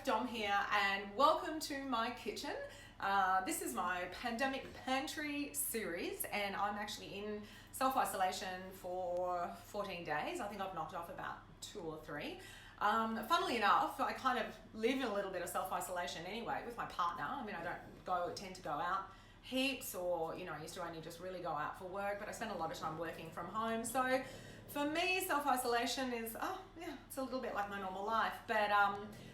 Dom here, and welcome to my kitchen. This is my pandemic pantry series, and I'm actually in self-isolation for 14 days. I think I've knocked off about 2 or 3. Funnily enough, I kind of live in a little bit of self-isolation anyway with my partner. I mean, I don't tend to go out heaps, or I used to only just really go out for work, but I spend a lot of time working from home. So for me, self-isolation is, it's a little bit like my normal life, but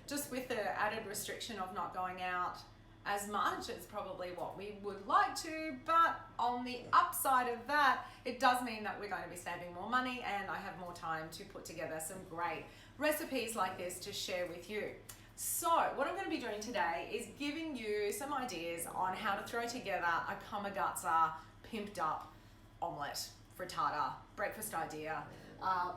just with the added restriction of not going out as much, it's probably what we would like to, but on the upside of that, it does mean that we're going to be saving more money, and I have more time to put together some great recipes like this to share with you. So what I'm going to be doing today is giving you some ideas on how to throw together a Kamagazza pimped up omelette, frittata, breakfast idea.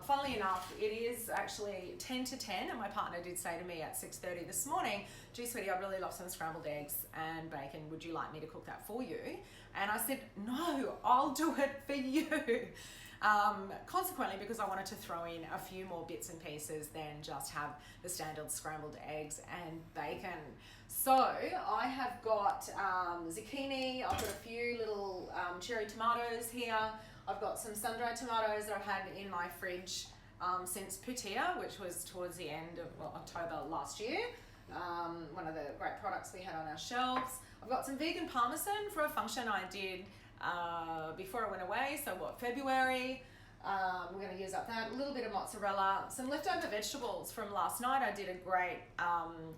Funnily enough, it is actually 10 to 10, and my partner did say to me at 6:30 this morning, "Gee, sweetie, I'd really love some scrambled eggs and bacon. Would you like me to cook that for you?" And I said, "No, I'll do it for you." Consequently, because I wanted to throw in a few more bits and pieces than just have the standard scrambled eggs and bacon. So I have got zucchini, I've got a few little cherry tomatoes here. I've got some sun-dried tomatoes that I've had in my fridge since Putia, which was towards the end of October last year. One of the great products we had on our shelves. I've got some vegan parmesan for a function I did before I went away, so February. We're going to use up that. A little bit of mozzarella, some leftover vegetables from last night. I did a great,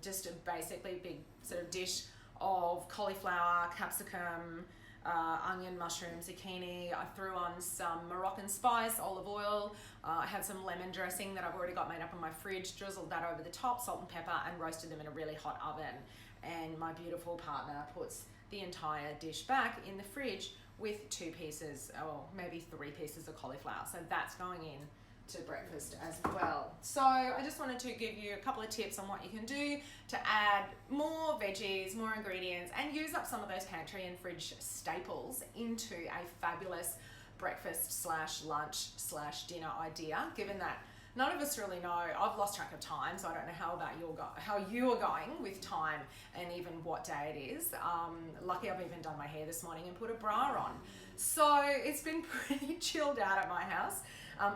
just a basically big sort of dish of cauliflower, capsicum, onion, mushroom, zucchini. I threw on some Moroccan spice, olive oil. I had some lemon dressing that I've already got made up in my fridge, drizzled that over the top, salt and pepper, and roasted them in a really hot oven. And my beautiful partner puts the entire dish back in the fridge with 2 pieces, or maybe 3 pieces of cauliflower. So that's going in to breakfast as well. So I just wanted to give you a couple of tips on what you can do to add more veggies, more ingredients, and use up some of those pantry and fridge staples into a fabulous breakfast / lunch / dinner idea, given that none of us really know. I've lost track of time, so I don't know how you are going with time and even what day it is. Lucky I've even done my hair this morning and put a bra on. So it's been pretty chilled out at my house.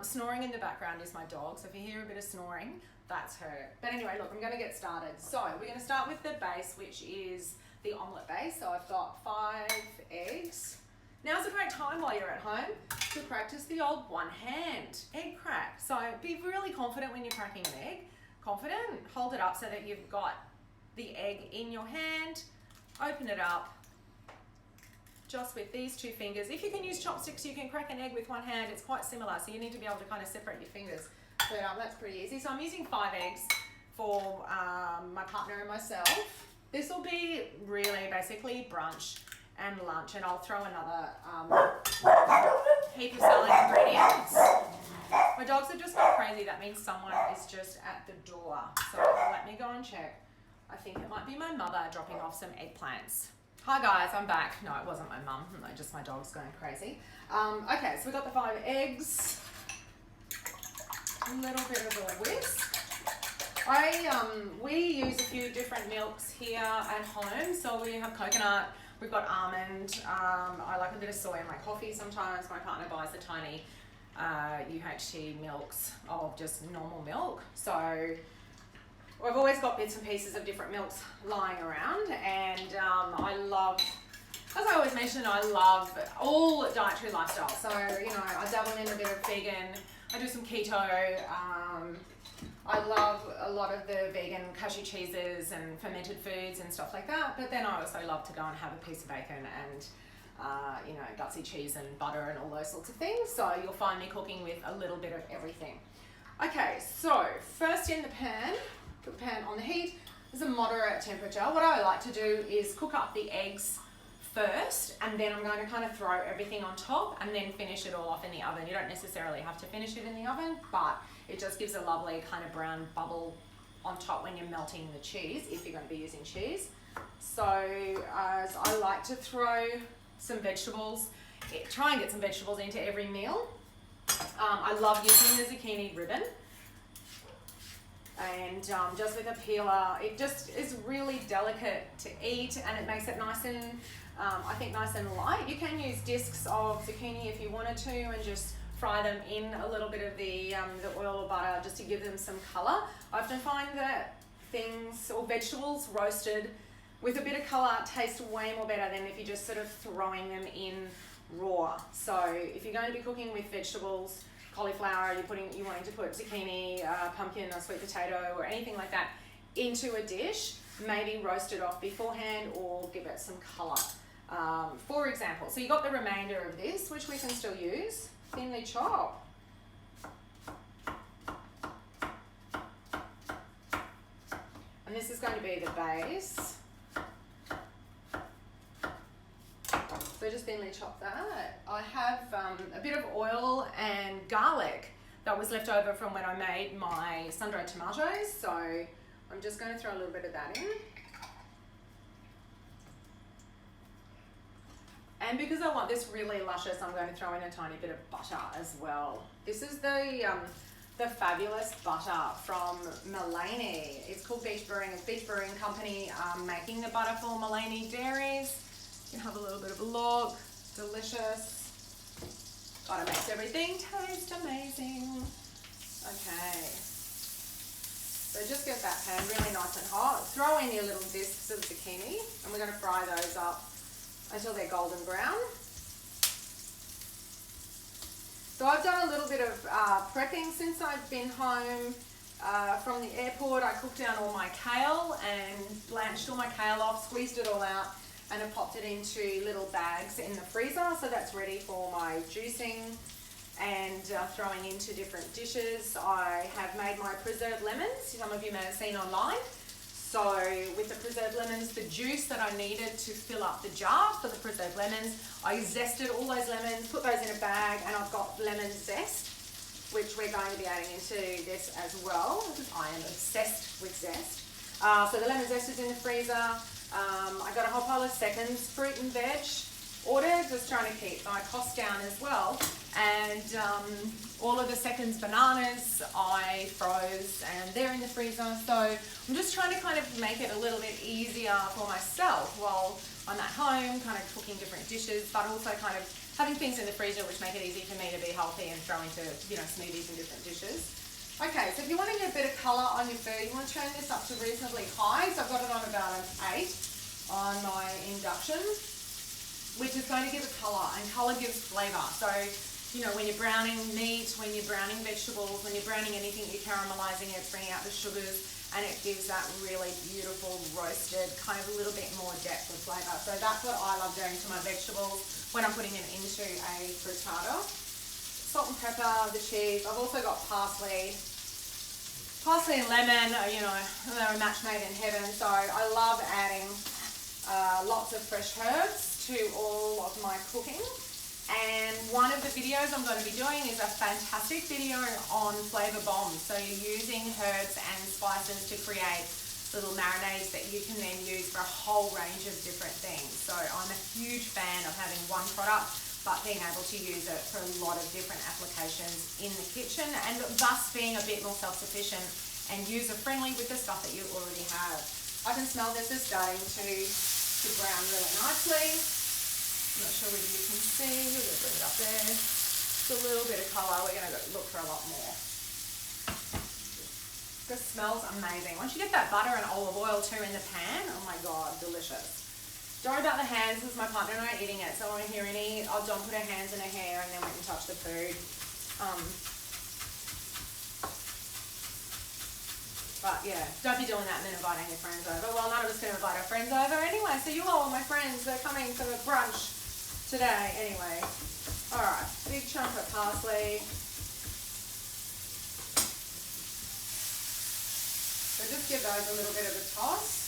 Snoring in the background is my dog, so if you hear a bit of snoring, that's her. But anyway, look, I'm going to get started. So we're going to start with the base, which is the omelette base. So I've got 5 eggs. Now's a great time while you're at home to practice the old one-hand egg crack. So be really confident when you're cracking an egg. Confident, hold it up so that you've got the egg in your hand. Open it up just with these 2 fingers. If you can use chopsticks, you can crack an egg with one hand. It's quite similar, so you need to be able to kind of separate your fingers. But that's pretty easy. So I'm using 5 eggs for my partner and myself. This will be really basically brunch and lunch, and I'll throw another heap of salad ingredients. My dogs have just gone crazy. That means someone is just at the door. So let me go and check. I think it might be my mother dropping off some eggplants. Hi guys, I'm back. No, it wasn't my mum. No, just my dog's going crazy. Okay, so we've got the 5 eggs. A little bit of a whisk. We use a few different milks here at home. So we have coconut. We've got almond. I like a bit of soy in my coffee sometimes. My partner buys the tiny UHT milks of just normal milk. So I've always got bits and pieces of different milks lying around, and I love, as I always mention, I love all dietary lifestyles. So, I dabble in a bit of vegan. I do some keto. I love a lot of the vegan cashew cheeses and fermented foods and stuff like that. But then I also love to go and have a piece of bacon and, gutsy cheese and butter and all those sorts of things. So you'll find me cooking with a little bit of everything. Okay, so first in the pan, put the pan on the heat. There's a moderate temperature. What I like to do is cook up the eggs first, and then I'm going to kind of throw everything on top and then finish it all off in the oven. You don't necessarily have to finish it in the oven, but it just gives a lovely kind of brown bubble on top when you're melting the cheese, if you're going to be using cheese. So I like to throw some vegetables, try and get some vegetables into every meal. I love using the zucchini ribbon. and just with a peeler, it just is really delicate to eat, and it makes it nice and I think nice and light. You can use discs of zucchini if you wanted to, and just fry them in a little bit of the oil or butter just to give them some color. I often find that things or vegetables roasted with a bit of color taste way more better than if you're just sort of throwing them in raw. So if you're going to be cooking with vegetables, cauliflower, you wanting to put zucchini, pumpkin or sweet potato or anything like that into a dish, maybe roast it off beforehand or give it some color. For example, so you got the remainder of this, which we can still use, thinly chop. And this is going to be the base. So just thinly chop that. I have a bit of oil and garlic that was left over from when I made my sun-dried tomatoes. So I'm just going to throw a little bit of that in. And because I want this really luscious, I'm going to throw in a tiny bit of butter as well. This is the fabulous butter from Mullany. It's called Beach Brewing. It's Beach Brewing Company making the butter for Mullany Dairies. You can have a little bit of a look. Delicious. Butter makes everything taste amazing. Okay. So just get that pan really nice and hot. Throw in your little discs of zucchini, and we're going to fry those up until they're golden brown. So I've done a little bit of prepping since I've been home from the airport. I cooked down all my kale and blanched all my kale off, squeezed it all out, and I've popped it into little bags in the freezer. So that's ready for my juicing and throwing into different dishes. I have made my preserved lemons. Some of you may have seen online. So with the preserved lemons, the juice that I needed to fill up the jar for the preserved lemons, I zested all those lemons, put those in a bag, and I've got lemon zest, which we're going to be adding into this as well. I am obsessed with zest. So the lemon zest is in the freezer. I got a whole pile of seconds, fruit and veg ordered, just trying to keep my costs down as well. And all of the seconds bananas I froze, and they're in the freezer. So I'm just trying to kind of make it a little bit easier for myself while I'm at home, kind of cooking different dishes, but also kind of having things in the freezer which make it easy for me to be healthy and throw into, you know, smoothies and different dishes. Okay, so if you want to get a bit of colour on your food, you want to turn this up to reasonably high. So I've got it on about an 8 on my induction, which is going to give it colour, and colour gives flavour. So, you know, when you're browning meat, when you're browning vegetables, when you're browning anything, you're caramelising it, it's bringing out the sugars, and it gives that really beautiful roasted, kind of a little bit more depth of flavour. So that's what I love doing to my vegetables when I'm putting them into a frittata. Salt and pepper, the cheese. I've also got parsley and lemon, you know, they're a match made in heaven. So I love adding lots of fresh herbs to all of my cooking. And one of the videos I'm going to be doing is a fantastic video on flavour bombs. So you're using herbs and spices to create little marinades that you can then use for a whole range of different things. So I'm a huge fan of having one product, but being able to use it for a lot of different applications in the kitchen, and thus being a bit more self-sufficient and user-friendly with the stuff that you already have. I can smell this is starting to brown really nicely. I'm not sure whether you can see, we're going to bring it up there. Just a little bit of colour, we're going to look for a lot more. This smells amazing. Once you get that butter and olive oil too in the pan, oh my God, delicious. Don't worry about the hands, because my partner and I are eating it, so I won't hear any, oh, Dom put her hands in her hair and then went and touched the food. But yeah, don't be doing that and then inviting your friends over. Well, none of us can invite our friends over anyway, so you all, my friends, are coming for the brunch today anyway. Alright, big chunk of parsley. So just give those a little bit of a toss.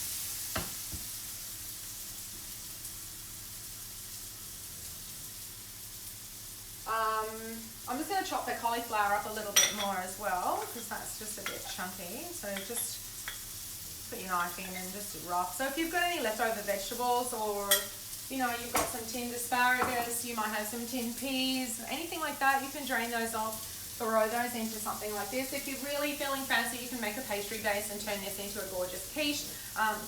I'm just going to chop the cauliflower up a little bit more as well, because that's just a bit chunky. So just put your knife in and just rough. So if you've got any leftover vegetables, or you know, you've got some tinned asparagus, you might have some tinned peas, anything like that, you can drain those off, throw those into something like this. If you're really feeling fancy, you can make a pastry base and turn this into a gorgeous quiche.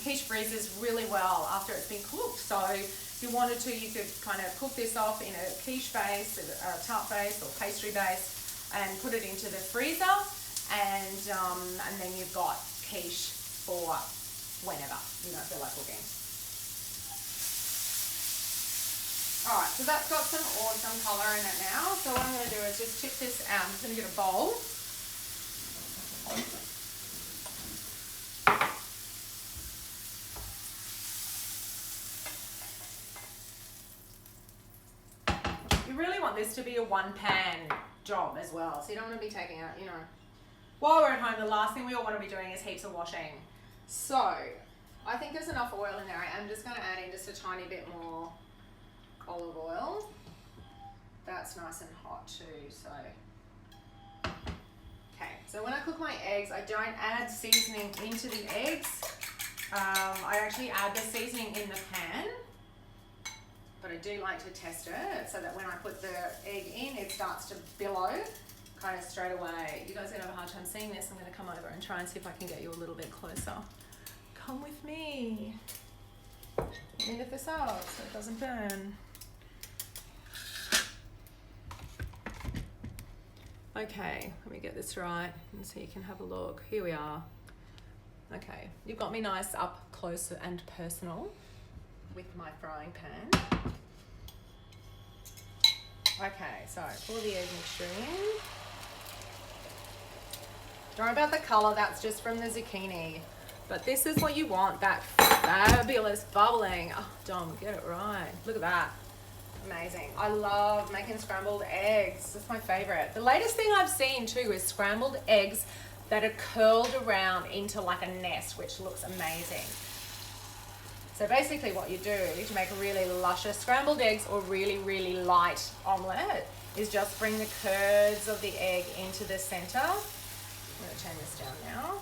Quiche freezes really well after it's been cooked, so if you wanted to, you could kind of cook this off in a quiche base, a tart base or pastry base, and put it into the freezer, and then you've got quiche for whenever you don't feel like cooking. Alright, so that's got some awesome colour in it now. So what I'm going to do is just tip this out. I'm just going to get a bowl. You really want this to be a one-pan job as well. So you don't want to be taking out, you know, while we're at home, the last thing we all want to be doing is heaps of washing. So I think there's enough oil in there. I'm just going to add in just a tiny bit more olive oil. That's nice and hot too, so. Okay, so when I cook my eggs, I don't add seasoning into the eggs. I actually add the seasoning in the pan, but I do like to test it so that when I put the egg in, it starts to billow kind of straight away. You guys are gonna have a hard time seeing this. I'm gonna come over and try and see if I can get you a little bit closer. Come with me. Let me lift this up so it doesn't burn. Okay, let me get this right and so you can have a look. Here we are. Okay, you've got me nice up close and personal with my frying pan. Okay, so pour the egg mixture in. Don't worry about the colour, that's just from the zucchini. But this is what you want, that fabulous bubbling. Oh, Dom, get it right. Look at that. Amazing. I love making scrambled eggs. That's my favorite. The latest thing I've seen too is scrambled eggs that are curled around into like a nest, which looks amazing. So basically what you do to make really luscious scrambled eggs or really, really light omelette is just bring the curds of the egg into the center. I'm going to turn this down now.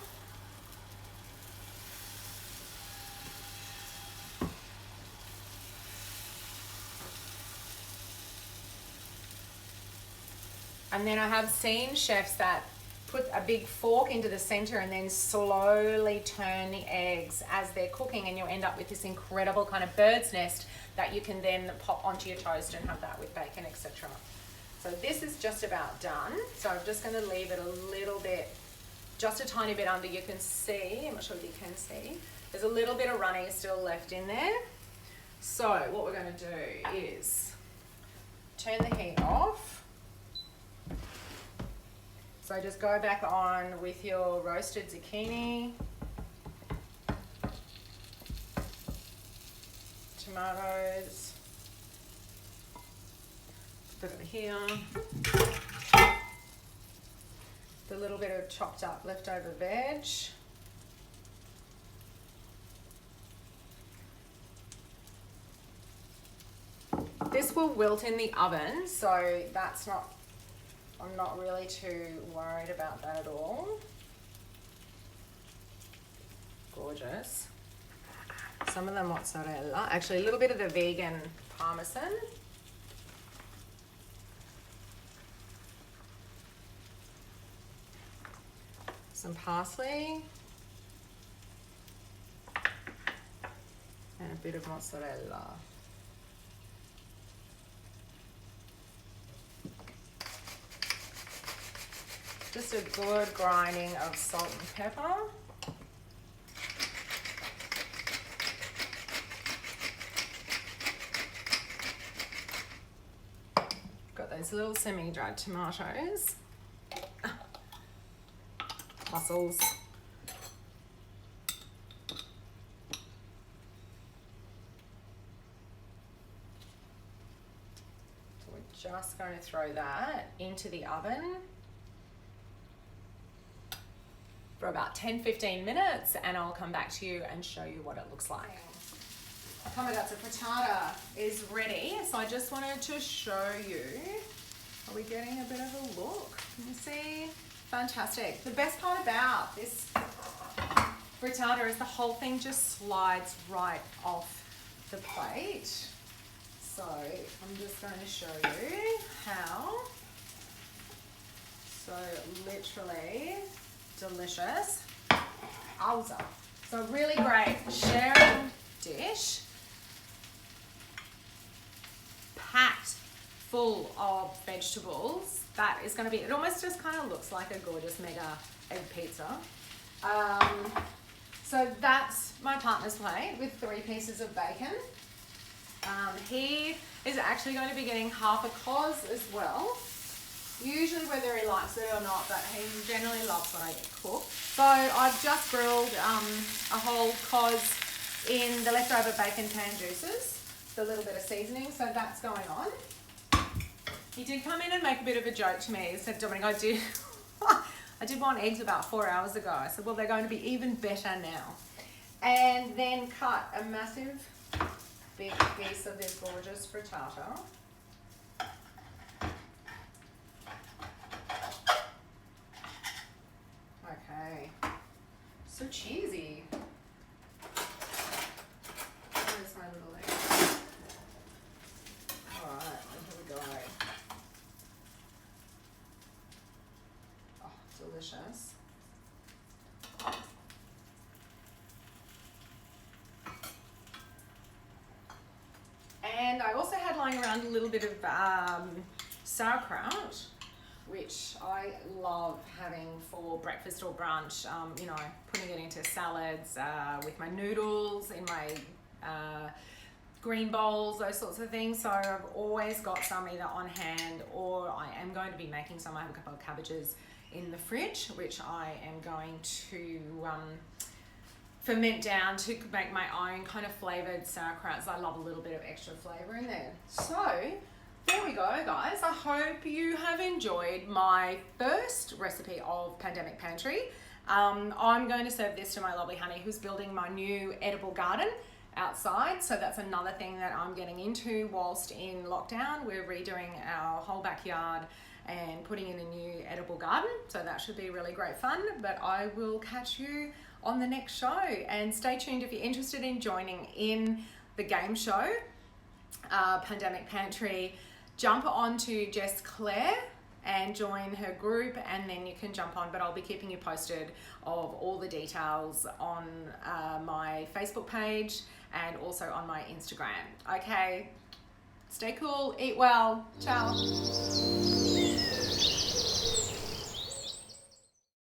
And then I have seen chefs that put a big fork into the center and then slowly turn the eggs as they're cooking, and you'll end up with this incredible kind of bird's nest that you can then pop onto your toast and have that with bacon, etc. So this is just about done. So I'm just going to leave it a little bit, just a tiny bit under. You can see, I'm not sure if you can see, there's a little bit of running still left in there. So what we're going to do is turn the heat off. So just go back on with your roasted zucchini, tomatoes, put it here, the little bit of chopped up leftover veg, this will wilt in the oven, so that's not, I'm not really too worried about that at all. Gorgeous. Some of the mozzarella, actually a little bit of the vegan parmesan. Some parsley. And a bit of mozzarella. Just a good grinding of salt and pepper. Got those little semi-dried tomatoes. Mussels. So we're just going to throw that into the oven for about 10-15 minutes, and I'll come back to you and show you what it looks like. Kamagazza frittata is ready, so I just wanted to show you. Are we getting a bit of a look? Can you see? Fantastic. The best part about this frittata is the whole thing just slides right off the plate. So I'm just going to show you how. So literally delicious. Alza. So really great sharing dish. Packed full of vegetables. That is going to be, it almost just kind of looks like a gorgeous mega egg pizza. So that's my partner's plate with 3 pieces of bacon. He is actually going to be getting half a cos as well. Usually whether he likes it or not, but he generally loves what I cook. So I've just grilled a whole cos in the leftover bacon pan juices, with a little bit of seasoning, so that's going on. He did come in and make a bit of a joke to me. He said, Dominic, I did want eggs about 4 hours ago. I said, well, they're going to be even better now. And then cut a massive big piece of this gorgeous frittata. Okay, so cheesy. Where's my little egg? Alright, here we go. Oh, delicious. And I also had lying around a little bit of sauerkraut, which I love having for breakfast or brunch, you know, putting it into salads, with my noodles, in my green bowls, those sorts of things. So I've always got some either on hand, or I am going to be making some. I have a couple of cabbages in the fridge, which I am going to ferment down to make my own kind of flavoured sauerkrauts. I love a little bit of extra flavour in there. So there we go, guys. I hope you have enjoyed my first recipe of Pandemic Pantry. I'm going to serve this to my lovely honey, who's building my new edible garden outside. So that's another thing that I'm getting into whilst in lockdown. We're redoing our whole backyard and putting in a new edible garden. So that should be really great fun. But I will catch you on the next show. And stay tuned if you're interested in joining in the game show, Pandemic Pantry. Jump on to Jess Claire and join her group, and then you can jump on, but I'll be keeping you posted of all the details on my Facebook page and also on my Instagram. Okay, stay cool, eat well, ciao.